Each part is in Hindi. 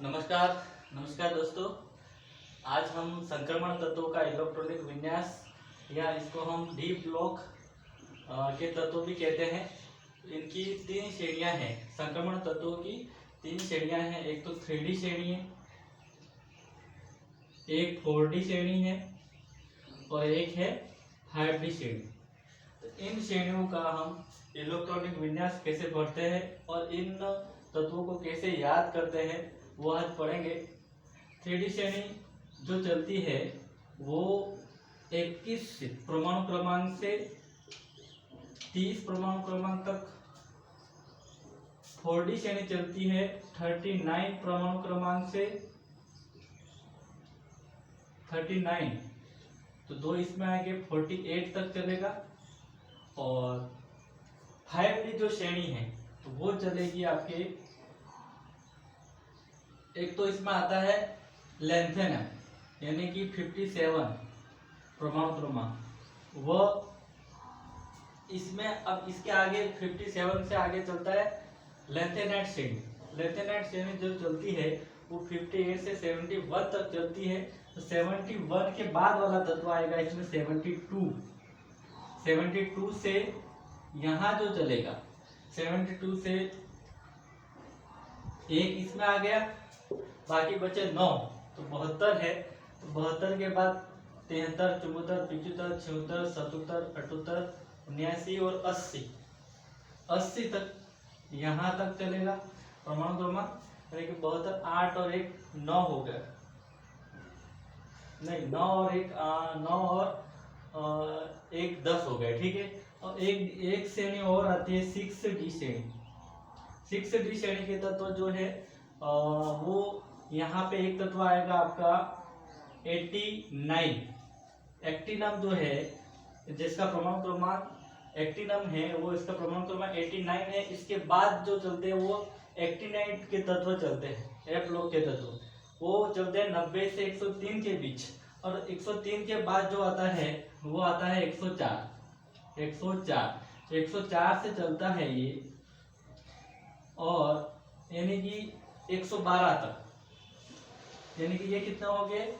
नमस्कार नमस्कार दोस्तों। आज हम संक्रमण तत्वों का इलेक्ट्रॉनिक विन्यास या इसको हम डी ब्लॉक के तत्व भी कहते हैं। इनकी तीन श्रेणियां हैं। संक्रमण तत्वों की तीन श्रेणियां हैं। एक तो 3D श्रेणी है, एक 4D श्रेणी है और एक है 5D श्रेणी। तो इन श्रेणियों का हम इलेक्ट्रॉनिक विन्यास कैसे पढ़ते हैं और इन तत्वों को कैसे याद करते हैं वो आज पढ़ेंगे। 3D श्रेणी जो चलती है वो 21 परमाणु क्रमांक से 30 परमाणु क्रमांक तक। 4D श्रेणी चलती है 39 परमाणु क्रमांक से 39, तो दो इसमें आगे 48 तक चलेगा। और 5D जो श्रेणी है तो वो चलेगी आपके, एक तो इसमें आता है लेंथेनम यानी कि 57 परमाणु क्रमांक, वह इसमें अब इसके आगे 57 से आगे चलता है लेंथेनाइट श्रेणी। लेंथेनाइट श्रेणी जो चलती है वो 58 से 71 तक चलती है। तो 71 के बाद वाला तत्व आएगा इसमें 72 से यहाँ जो चलेगा 72 से एक इसमें आ गया, बाकी बचे 9, तो 72 है। तो 72 के बाद 73, 74, 75, 76, 77, 78, 79 और 80 तक यहाँ तक चलेगा परमाणु क्रमांक। यानी कि 72, 8 और 1 9 हो गया, नहीं 9 और 1 10 हो गए, ठीक है। और एक श्रेणी और आती है 6D श्रेणी। 6D श्रेणी के तत्व जो है वो यहाँ पे एक तत्व आएगा आपका 89 एक्टिनम जो है, जिसका परमाणु क्रमांक एक्टिनम है वो इसका परमाणु क्रमांक 89 है। इसके बाद जो चलते हैं वो एक्टिनाइट के तत्व चलते हैं, F ब्लॉक के तत्व वो चलते हैं 90 से 103 के बीच। और 103 के बाद जो आता है वो आता है 104 से चलता है ये, और यानी कि 112 तक। यानी कि ये कितना हो गए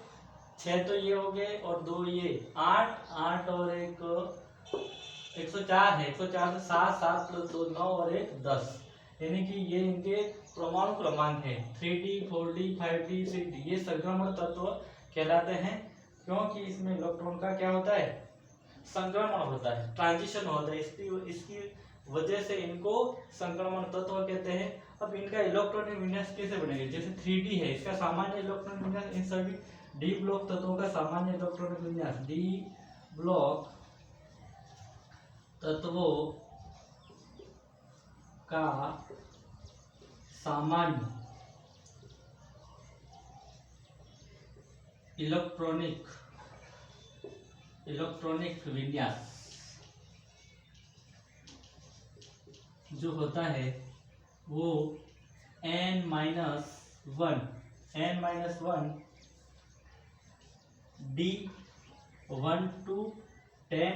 6 तो ये हो गए और 2 ये 8 और 104 है। 104 से 7 प्लस 2 9 और 1 10। यानी कि ये इनके परमाणु क्रमांक है। 3D 4D 5D 6D ये संक्रमण तत्व कहलाते हैं, क्योंकि इसमें इलेक्ट्रॉन का क्या होता है, संक्रमण होता है, ट्रांजिशन होता है। इसकी वजह से इनको संक्रमण तत्व कहते हैं। अब इनका इलेक्ट्रॉनिक विन्यास कैसे बनेगा, जैसे 3D है इसका सामान्य इलेक्ट्रॉनिक विन्यास, इन सभी डी ब्लॉक तत्वों का सामान्य इलेक्ट्रॉनिक विन्यास, डी ब्लॉक तत्वों का सामान्य इलेक्ट्रॉनिक विन्यास जो होता है वो n-1 D 1 to 10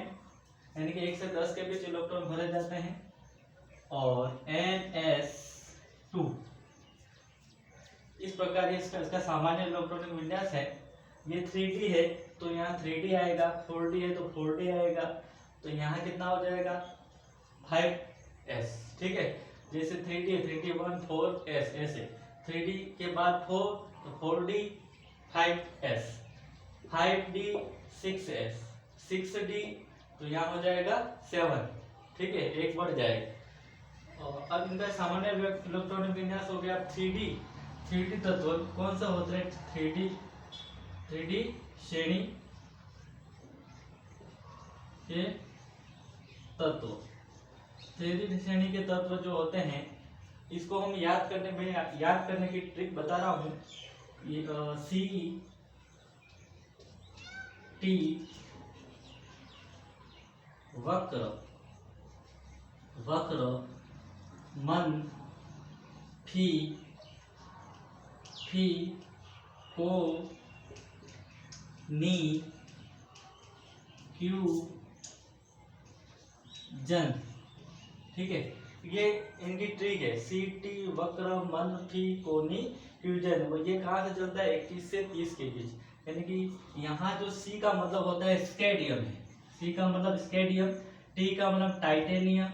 यानी कि 1 से 10 के बीच इलेक्ट्रॉन भरे जाते हैं, और ns2 इस प्रकार इसका सामान्य इलेक्ट्रॉनिक विन्यास है। ये 3D है तो यहाँ 3D आएगा, 4D है तो 4D आएगा, तो यहाँ कितना हो जाएगा 5s, ठीक है। जैसे 3D है 3D 1 4s, ऐसे 3D के बाद 4 तो 4D 5s, 5D 6s, 6D तो यहाँ हो जाएगा 7, ठीक है, एक बढ़ जाएगा। और अब इनका सामान्य इलेक्ट्रॉनिक विन्यास हो गया। 3D तत्व कौन सा होता है, 3D श्रेणी के तत्व। 3D श्रेणी के तत्व जो होते हैं इसको हम याद करने की ट्रिक बता रहा हूँ। C T वक्र मन फी को नी क्यू जन, ठीक है। ये इनकी ट्रिक है, सी टी वक्र मन फी कोनी फ्यूजन वो ये कहाँ से चलता है 21 से 30 के बीच, यानी कि यहाँ जो सी का मतलब होता है स्केडियम है, सी का मतलब स्केडियम, टी का मतलब टाइटेनियम।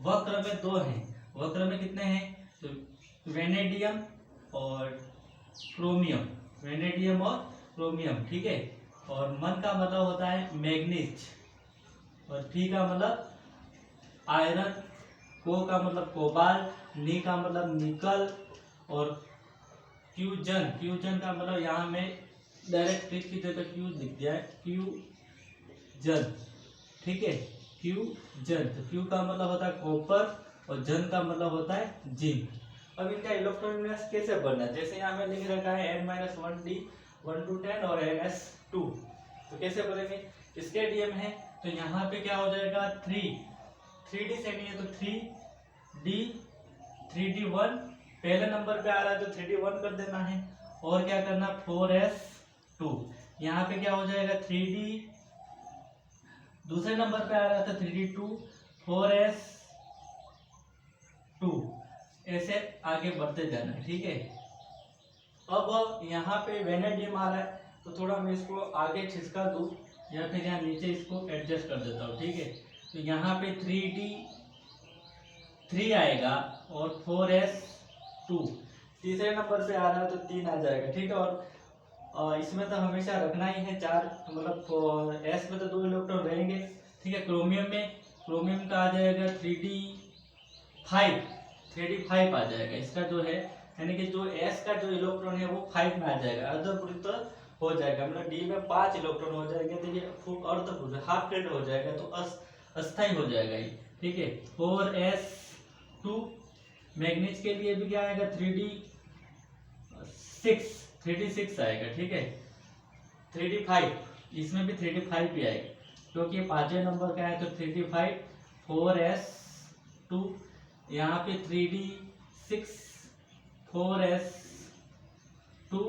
वक्र में दो हैं, वक्र में कितने हैं, तो वेनेडियम और क्रोमियम, वेनेडियम और क्रोमियम, ठीक है। और मन का मतलब होता है मैग्नीज, और फी का मतलब आयरन, को का मतलब कोबाल्ट, नी का मतलब निकल, और क्यूजन, क्यूजन का मतलब यहाँ में डायरेक्ट क्लिक की जगह क्यू लिख दिया है, क्यूजन, ठीक है, क्यूजन। तो क्यू का मतलब होता है कॉपर और जन का मतलब होता है जिंक। अब इनका इलेक्ट्रॉनिक कैसे बनना है, जैसे यहाँ में लिख रखा है n-1d 1 to 10 और ns2, तो कैसे बनेंगे, स्केडियम है तो यहाँ पे क्या हो जाएगा 3d श्रेणी है तो 3d1 पहले नंबर पे आ रहा है तो 3d1 कर देना है, और क्या करना 4s2, यहाँ पे क्या हो जाएगा 3d, दूसरे नंबर पे आ रहा था 3d2 4s2, ऐसे आगे बढ़ते जाना है, ठीक है। अब यहाँ पे वेनेडियम आ रहा है तो थोड़ा मैं इसको आगे खिसका दूं या फिर यहाँ नीचे इसको एडजस्ट कर देता हूँ, ठीक है। तो यहाँ पे 3d3 आएगा और 4s2, तीसरे नंबर पे आ रहा है तो 3 आ जाएगा, ठीक है। और इसमें तो हमेशा रखना ही है 4, मतलब एस में तो 2 इलेक्ट्रॉन रहेंगे, ठीक है। क्रोमियम का आ जाएगा 3d5 आ जाएगा, इसका जो है यानी कि जो एस का जो इलेक्ट्रॉन है वो 5 में आ जाएगा, अर्धपूरित हो जाएगा, मतलब डी में 5 इलेक्ट्रॉन हो जाएंगे तो ये अर्धपूरित हाफ फिल्ड हो जाएगा, तो अस्थायी हो जाएगा ये, ठीक है। 4s2 मैग्नीज के लिए भी क्या आएगा 3d6 आएगा, ठीक है। 3d5 इसमें भी 3d5 भी आएगा क्योंकि ये 5वें नंबर का है तो 3d5 4s2, यहाँ पे 3d6 4s2,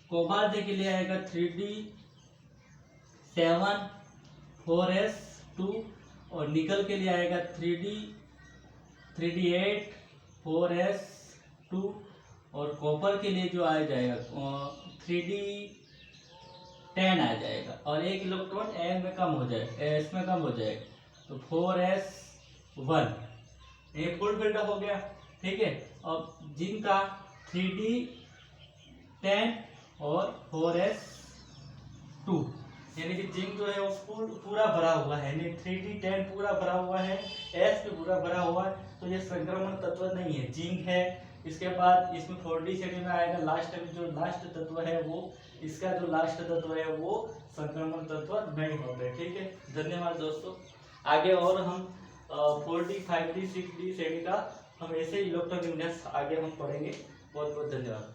कोबाल्ट के लिए आएगा 3d7 4s2, और निकल के लिए आएगा 3d8 4s2, और कॉपर के लिए जो आ जाएगा 3d10 आ जाएगा, और एक इलेक्ट्रॉन एन में कम हो जाएगा, एस में कम हो जाएगा, तो 4s1, ये फुल फिल्टर हो गया, ठीक है। अब जिनका 3d10 और 4s2, यानी कि जिंक जो है वो पूरा भरा हुआ है, यानी 3d10 पूरा भरा हुआ है, एस भी पूरा भरा हुआ है, तो ये संक्रमण तत्व नहीं है, जिंक है। इसके बाद इसमें 4d श्रेणी में आएगा लास्ट में, जो लास्ट तत्व है वो, इसका जो लास्ट तत्व है वो संक्रमण तत्व नहीं होते, ठीक है। धन्यवाद दोस्तों। आगे और हम 4d 5d 6d श्रेणी का हम ऐसे इलेक्ट्रॉनिक विन्यास आगे हम पढ़ेंगे। बहुत बहुत धन्यवाद।